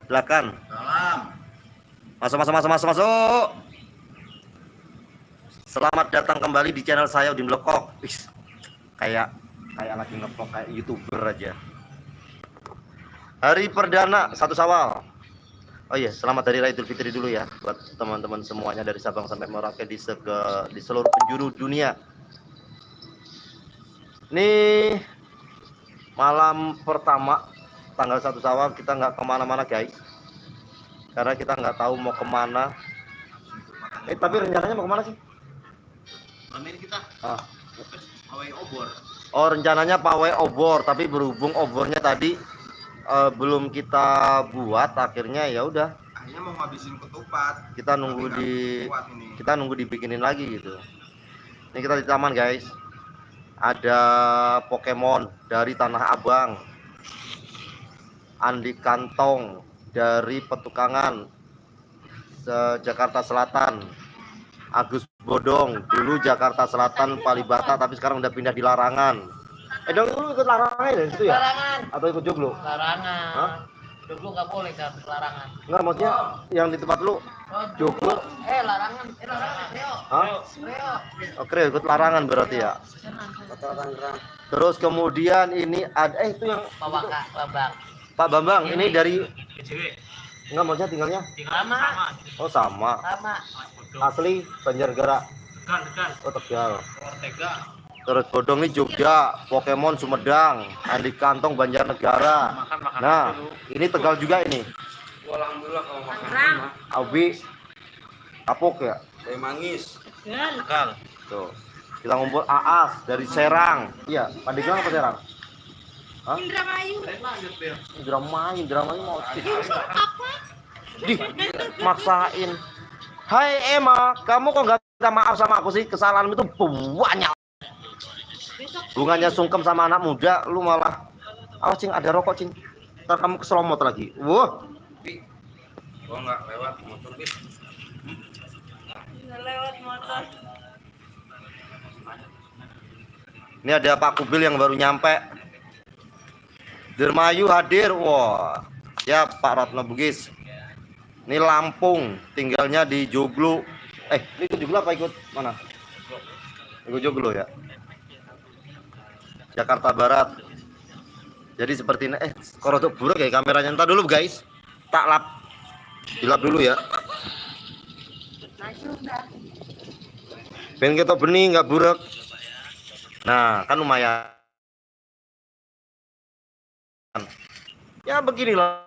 Silakan. Salam. Masuk. Selamat datang kembali di channel saya Udin Blokok. Kayak lagi ngevlog kayak YouTuber aja. Hari perdana 1 Syawal. Oh iya, selamat Hari Raya Idul Fitri dulu ya buat teman-teman semuanya dari Sabang sampai Merauke di seluruh penjuru dunia. Nih malam pertama tanggal 1 Syawal, kita nggak kemana-mana guys, karena kita nggak tahu mau kemana. Tapi rencananya mau kemana sih? Malam ini kita pawai obor. Oh, rencananya pawai obor, tapi berhubung obornya tadi belum kita buat, akhirnya ya udah. Akhirnya mau ngabisin ketupat. Kita nunggu dibikinin lagi gitu. Ini kita di taman guys. Ada Pokemon dari Tanah Abang, Andi Kantong dari Petukangan Jakarta Selatan, Agus Bodong dulu Jakarta Selatan Kalibata, tapi sekarang udah pindah di Larangan. Dong lu ikut larangan ya situ ya? Larangan. Atau ikut joglo? Larangan. Hah? Joglo nggak boleh kan, larangan. Enggak, maksudnya yang di tempat lu joglo. Larangan. Reo. Hah? Oke, ikut larangan berarti ya. Terus kemudian ini ada itu yang Pak Bambang ini dari enggak, maksudnya tinggalnya Sama. oh sama asli Banjarnegara. Tegal. Oh, Tegal. Ortega. Terus Bodong ini Jogja, Pokemon Sumedang, Andi Kantong Banjarnegara. Nah, ini Tegal juga ini. Alhamdulillah kalau makan mah. Abi Kapuk ya. Teh mangis. Tegal. Tuh. Kita ngumpul Aas dari Serang. Iya, Pandeglang apa Serang? Hah? Indramayu mau maksain. Hai Emma, kamu kok nggak minta maaf sama aku sih? Kesalahanmu itu banyak. Bunganya sungkem sama anak muda, lu malah. Awas Cing, ada rokok Cing. Ntar kamu keselomot lagi. Wah. Gua nggak lewat motor bis. Nggak lewat motor. Ini ada Pak Kubil yang baru nyampe. Dermayu hadir. Wah. Ya Pak Ratna Bugis. Ini Lampung, tinggalnya di Joglo. Ini ikut Joglo apa ikut mana? Ikut Joglo ya. Jakarta Barat. Jadi seperti ini. Korotok buruk ya kameranya. Entar dulu guys. Tak lap. Dilap dulu ya. Pengen kita benih nggak buruk. Nah, kan lumayan. Ya beginilah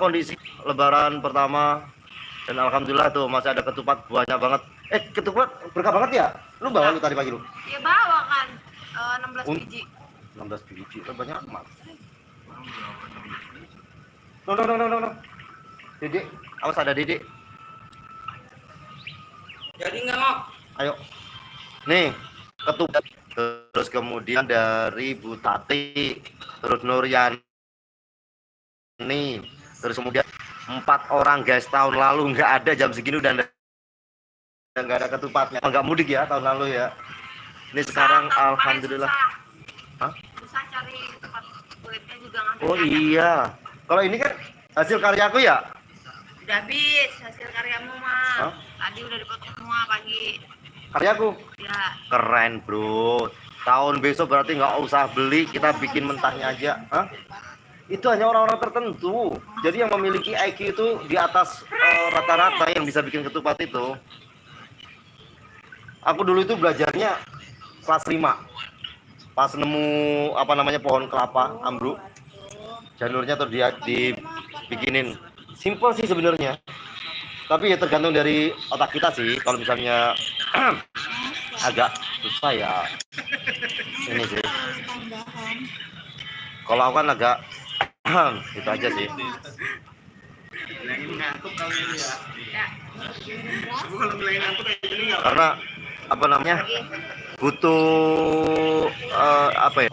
kondisi lebaran pertama. Dan alhamdulillah tuh masih ada ketupat banyak banget. Ketupat berkah banget ya? Lu bawa lu tadi pagi lu? Ya bawa kan 16 biji. 16 biji, banyak amat. No. Dedek, awas ada Dedek. Jadi nggak mau? Ayo. Nih, ketupat. Terus kemudian dari Bu Tati, terus Nuryani. Terus kemudian 4 orang guys, tahun lalu nggak ada jam segini udah nggak ada ketupatnya. Nggak mudik ya tahun lalu ya. Ini sekarang alhamdulillah. Susah cari tempat kulitnya juga ngambil. Oh iya. Kalau ini kan hasil karyaku ya? Udah habis hasil karyamu mah. Tadi udah dipotong semua pagi. Karyaku? Ya. Keren bro. Tahun besok berarti nggak usah beli, kita bikin mentahnya aja. Itu hanya orang-orang tertentu. Jadi yang memiliki IQ itu di atas rata-rata yang bisa bikin ketupat itu. Aku dulu itu belajarnya kelas 5. Pas nemu apa namanya pohon kelapa ambruk, janurnya tuh dia dibikinin. Simple sih sebenarnya, tapi ya tergantung dari otak kita sih. Kalau misalnya agak susah ya ini sih. Kalau aku kan agak itu aja sih. Nah, ini ngantuk kali ini ya. Aku kalau mulai ngantuk kayak gini nggak? Karena apa namanya butuh apa ya?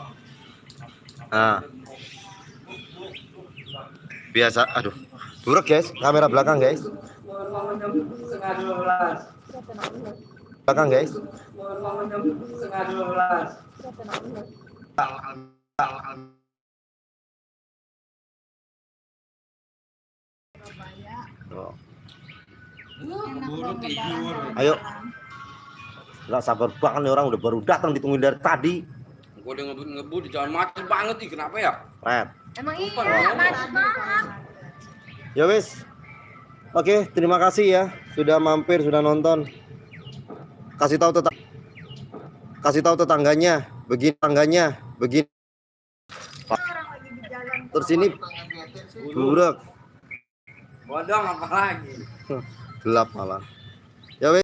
Biasa, aduh, buruk guys, kamera belakang guys. Belakang guys. Oh. Buru tidur. Ayo. Nggak sabar banget nih orang udah baru datang ditungguin dari tadi. Gue udah ngebut di jalan macet banget nih, kenapa ya? Emang iya, macet banget. Ya wis. Oke, terima kasih ya sudah mampir, sudah nonton. Kasih tahu tetangganya, begini tangganya, begini. Terus ini buruk. Bodong apa lagi? Gelap malah.